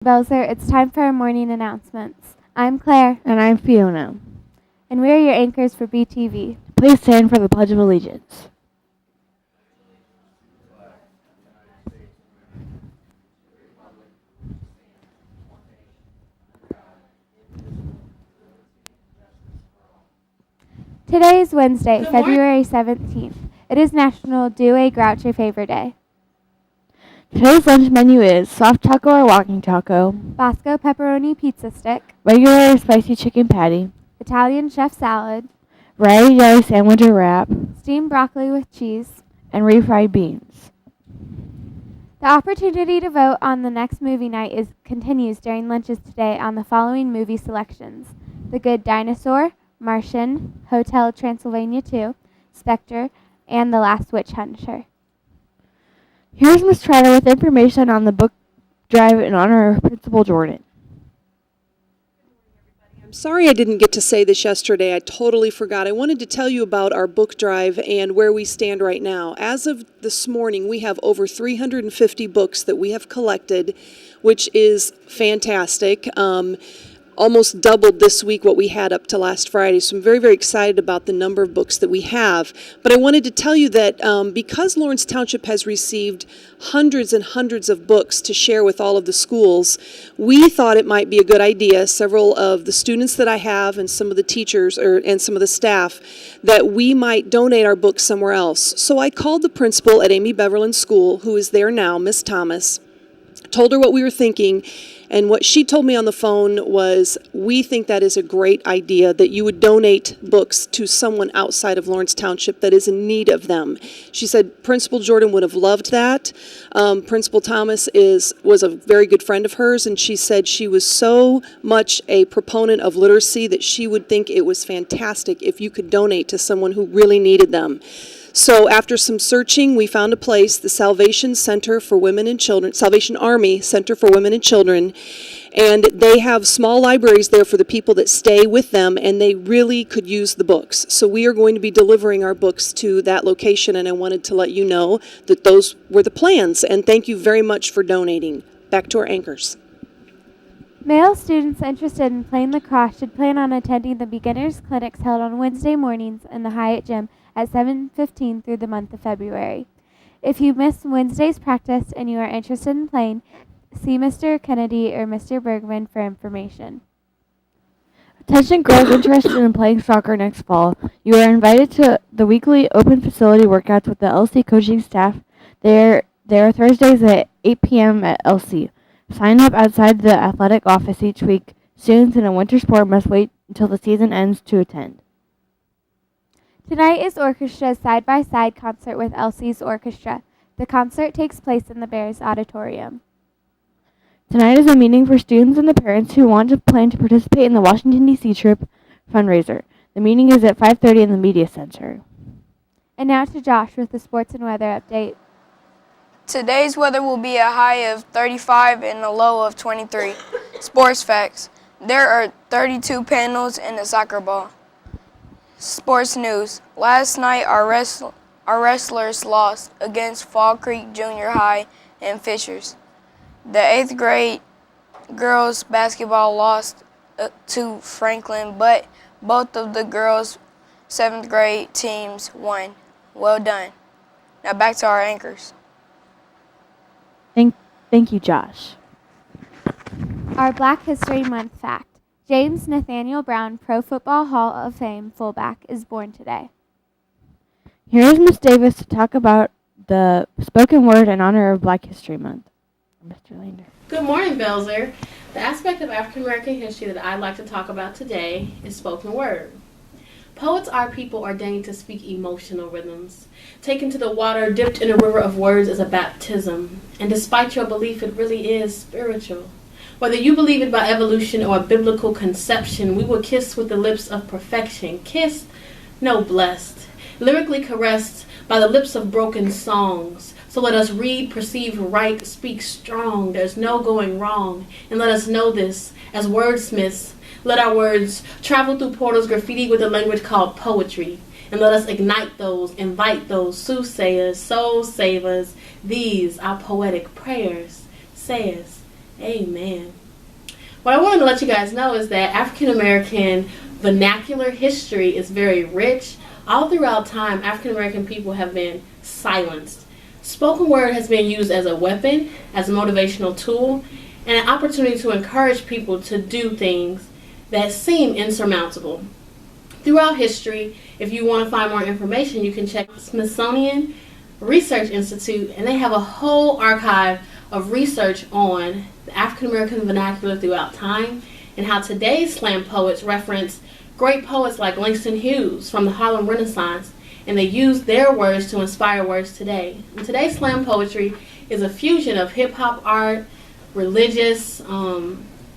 Belzer, it's time for our morning announcements. I'm Claire. And I'm Fiona. And we're your anchors for BTV. Please stand for the Pledge of Allegiance. Today is Wednesday, February 17th. It is National Do a Grouch Your Favor Day. Today's lunch menu is soft taco or walking taco, Bosco pepperoni pizza stick, regular or spicy chicken patty, Italian chef salad, variety deli sandwich or wrap, steamed broccoli with cheese. and refried beans. The opportunity to vote on the next movie night continues during lunches today on the following movie selections: The Good Dinosaur, Martian, Hotel Transylvania 2, Spectre, and The Last Witch Hunter. Here's Ms. Trotter with information on the book drive in honor of Principal Jordan. I'm sorry I didn't get to say this yesterday. I totally forgot. I wanted to tell you about our book drive and where we stand right now. As of this morning, we have over 350 books that we have collected, which is fantastic. Almost doubled this week what we had up to last Friday. So I'm very, very excited about the number of books that we have. But I wanted to tell you that because Lawrence Township has received hundreds and hundreds of books to share with all of the schools, we thought it might be a good idea, several of the students that I have and some of the teachers and some of the staff, that we might donate our books somewhere else. So I called the principal at Amy Beverland School, who is there now, Miss Thomas, told her what we were thinking, and what she told me on the phone was, we think that is a great idea, that you would donate books to someone outside of Lawrence Township that is in need of them. She said Principal Jordan would have loved that. Principal Thomas was a very good friend of hers, and she said she was so much a proponent of literacy that she would think it was fantastic if you could donate to someone who really needed them. So after some searching, we found a place, the Salvation Center for Women and Children, Salvation Army Center for Women and Children, and they have small libraries there for the people that stay with them, and they really could use the books. So we are going to be delivering our books to that location, and I wanted to let you know that those were the plans, and thank you very much for donating. Back to our anchors. Male students interested in playing lacrosse should plan on attending the beginners clinics held on Wednesday mornings in the Hyatt Gym at 7:15 through the month of February. If you missed Wednesday's practice and you are interested in playing, see Mr. Kennedy or Mr. Bergman for information. Attention girls interested in playing soccer next fall. You are invited to the weekly open facility workouts with the LC coaching staff. They are Thursdays at 8 p.m. at LC. Sign up outside the athletic office each week. Students in a winter sport must wait until the season ends to attend. Tonight is Orchestra's side-by-side concert with LC's Orchestra. The concert takes place in the Bears Auditorium. Tonight is a meeting for students and the parents who want to plan to participate in the Washington, D.C. trip fundraiser. The meeting is at 5:30 in the Media Center. And now to Josh with the sports and weather update. Today's weather will be a high of 35 and a low of 23. Sports facts. There are 32 panels in the soccer ball. Sports news. Last night, our wrestlers lost against Fall Creek Junior High and Fishers. The 8th grade girls basketball lost to Franklin, but both of the girls' 7th grade teams won. Well done. Now back to our anchors. Thank you, Josh. Our Black History Month fact. James Nathaniel Brown, Pro Football Hall of Fame fullback, is born today. Here is Ms. Davis to talk about the spoken word in honor of Black History Month. Mr. Lander. Good morning, Belzer. The aspect of African American history that I'd like to talk about today is spoken word. Poets are people ordained to speak emotional rhythms. Taken to the water, dipped in a river of words is a baptism. And despite your belief, it really is spiritual. Whether you believe it by evolution or a biblical conception, we were kissed with the lips of perfection. Kissed, no blessed. Lyrically caressed by the lips of broken songs. So let us read, perceive, write, speak strong. There's no going wrong. And let us know this as wordsmiths. Let our words travel through portals graffiti with a language called poetry. And let us ignite those, invite those soothsayers, soul savers. These our poetic prayers, says Amen. What I wanted to let you guys know is that African American vernacular history is very rich. All throughout time, African American people have been silenced. Spoken word has been used as a weapon, as a motivational tool, and an opportunity to encourage people to do things that seem insurmountable. Throughout history, if you want to find more information, you can check the Smithsonian Research Institute, and they have a whole archive of research on the African American vernacular throughout time and how today's slam poets reference great poets like Langston Hughes from the Harlem Renaissance, and they use their words to inspire words today. And today's slam poetry is a fusion of hip-hop art, religious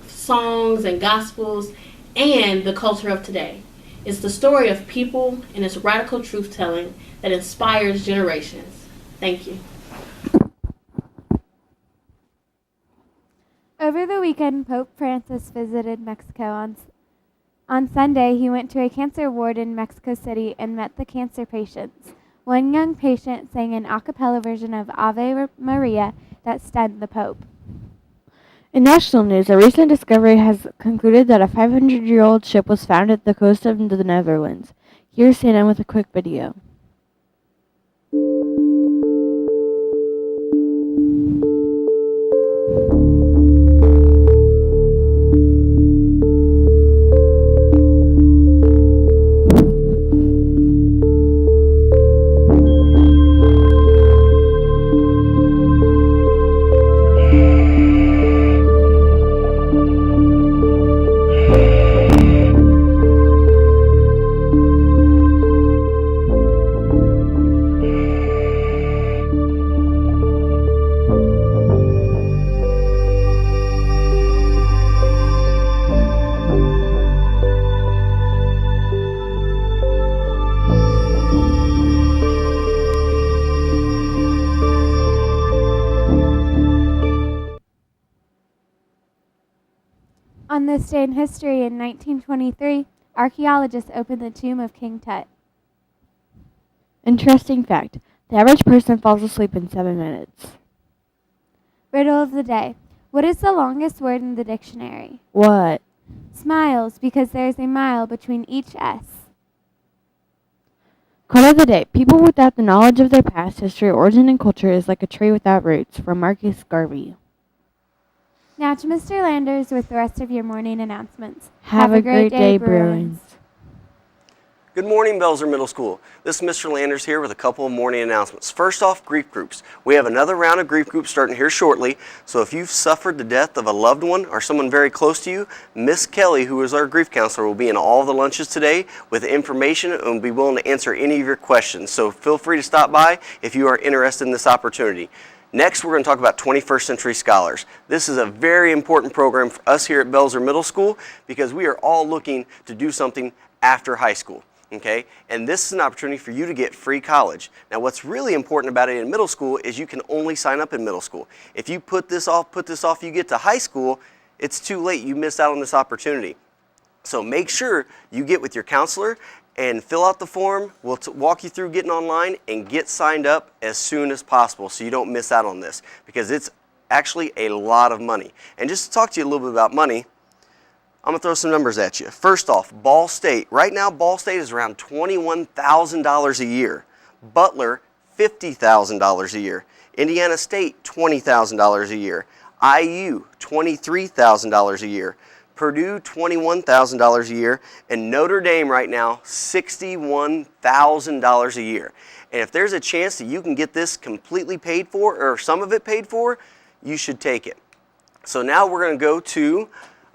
songs and gospels, and the culture of today. It's the story of people and its radical truth-telling that inspires generations. Thank you. Over the weekend, Pope Francis visited Mexico. On Sunday, he went to a cancer ward in Mexico City and met the cancer patients. One young patient sang an a cappella version of Ave Maria that stunned the Pope. In national news, a recent discovery has concluded that a 500-year-old ship was found at the coast of the Netherlands. Here's CNN with a quick video. On this day in history, in 1923, archaeologists opened the tomb of King Tut. Interesting fact. The average person falls asleep in 7 minutes. Riddle of the day. What is the longest word in the dictionary? What? Smiles, because there is a mile between each S. Quote of the day. People without the knowledge of their past, history, origin, and culture is like a tree without roots. From Marcus Garvey. Now to Mr. Landers with the rest of your morning announcements. Have a great day, Bruins. Good morning, Belzer Middle School. This is Mr. Landers here with a couple of morning announcements. First off, grief groups. We have another round of grief groups starting here shortly, so if you've suffered the death of a loved one or someone very close to you, Miss Kelly, who is our grief counselor, will be in all the lunches today with information and will be willing to answer any of your questions. So feel free to stop by if you are interested in this opportunity. Next, we're going to talk about 21st Century Scholars. This is a very important program for us here at Belzer Middle School because we are all looking to do something after high school. Okay, and this is an opportunity for you to get free college. Now, what's really important about it in middle school is you can only sign up in middle school. If you put this off, you get to high school, it's too late. You miss out on this opportunity. So make sure you get with your counselor and fill out the form. We'll walk you through getting online and get signed up as soon as possible so you don't miss out on this because it's actually a lot of money. And just to talk to you a little bit about money, I'm going to throw some numbers at you. First off, Ball State. Right now, Ball State is around $21,000 a year. Butler, $50,000 a year. Indiana State, $20,000 a year. IU, $23,000 a year. Purdue, $21,000 a year. And Notre Dame right now, $61,000 a year. And if there's a chance that you can get this completely paid for or some of it paid for, you should take it. So now we're going to go to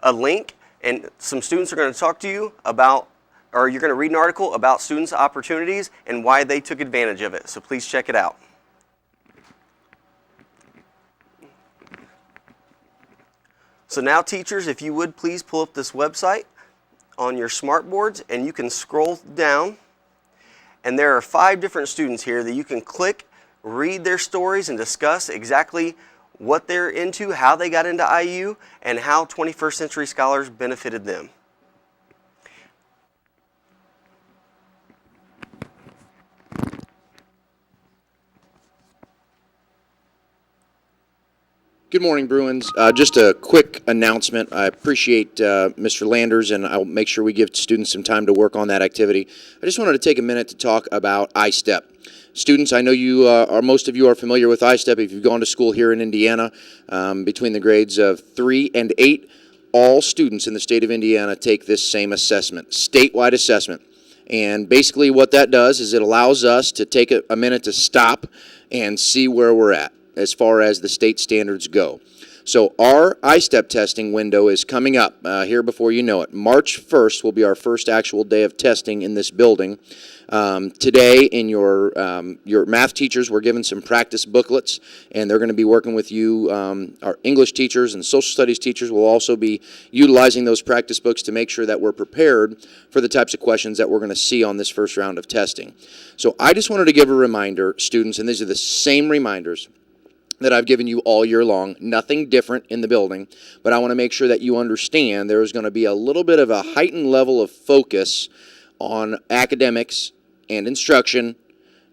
a link. And some students are going to talk to you about, or you're going to read an article about students' opportunities and why they took advantage of it. So please check it out. So now teachers, if you would please pull up this website on your smart boards and you can scroll down. And there are 5 different students here that you can click, read their stories, and discuss exactly what they're into, how they got into IU, and how 21st Century Scholars benefited them. Good morning, Bruins. Just a quick announcement. I appreciate Mr. Landers, and I'll make sure we give students some time to work on that activity. I just wanted to take a minute to talk about iStep. Students, I know most of you are familiar with iStep if you've gone to school here in Indiana. Between the grades of 3 and 8, all students in the state of Indiana take this same assessment, statewide assessment. And basically what that does is it allows us to take a minute to stop and see where we're at as far as the state standards go. So our iStep testing window is coming up here before you know it. March 1st will be our first actual day of testing in this building. Today, in your math teachers were given some practice booklets, and they're going to be working with you. Our English teachers and social studies teachers will also be utilizing those practice books to make sure that we're prepared for the types of questions that we're going to see on this first round of testing. So I just wanted to give a reminder, students, and these are the same reminders that I've given you all year long. Nothing different in the building, but I want to make sure that you understand there is going to be a little bit of a heightened level of focus on academics and instruction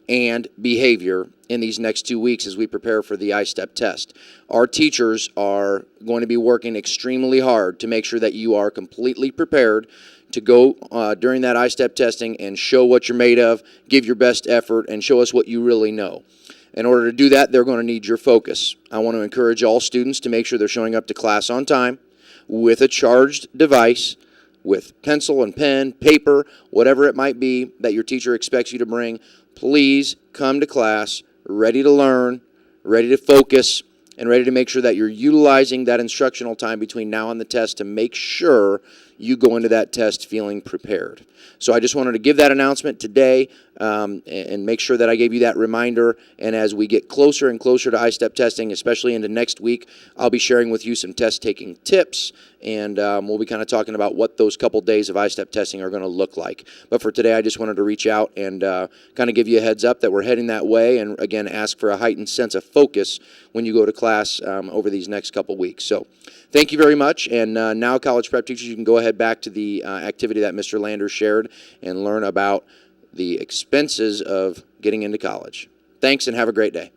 and behavior in these next 2 weeks as we prepare for the iStep test. Our teachers are going to be working extremely hard to make sure that you are completely prepared to go during that iStep testing and show what you're made of, give your best effort, and show us what you really know. In order to do that, they're going to need your focus. I want to encourage all students to make sure they're showing up to class on time with a charged device, with pencil and pen, paper, whatever it might be that your teacher expects you to bring. Please come to class ready to learn, ready to focus, and ready to make sure that you're utilizing that instructional time between now and the test to make sure you go into that test feeling prepared. So I just wanted to give that announcement today and make sure that I gave you that reminder. And as we get closer and closer to iStep testing, especially into next week, I'll be sharing with you some test-taking tips, and we'll be kind of talking about what those couple days of iStep testing are going to look like. But for today, I just wanted to reach out and kind of give you a heads up that we're heading that way, and again, ask for a heightened sense of focus when you go to class over these next couple weeks. So thank you very much, and now college prep teachers, you can go ahead back to the activity that Mr. Landers shared and learn about the expenses of getting into college. Thanks, and have a great day.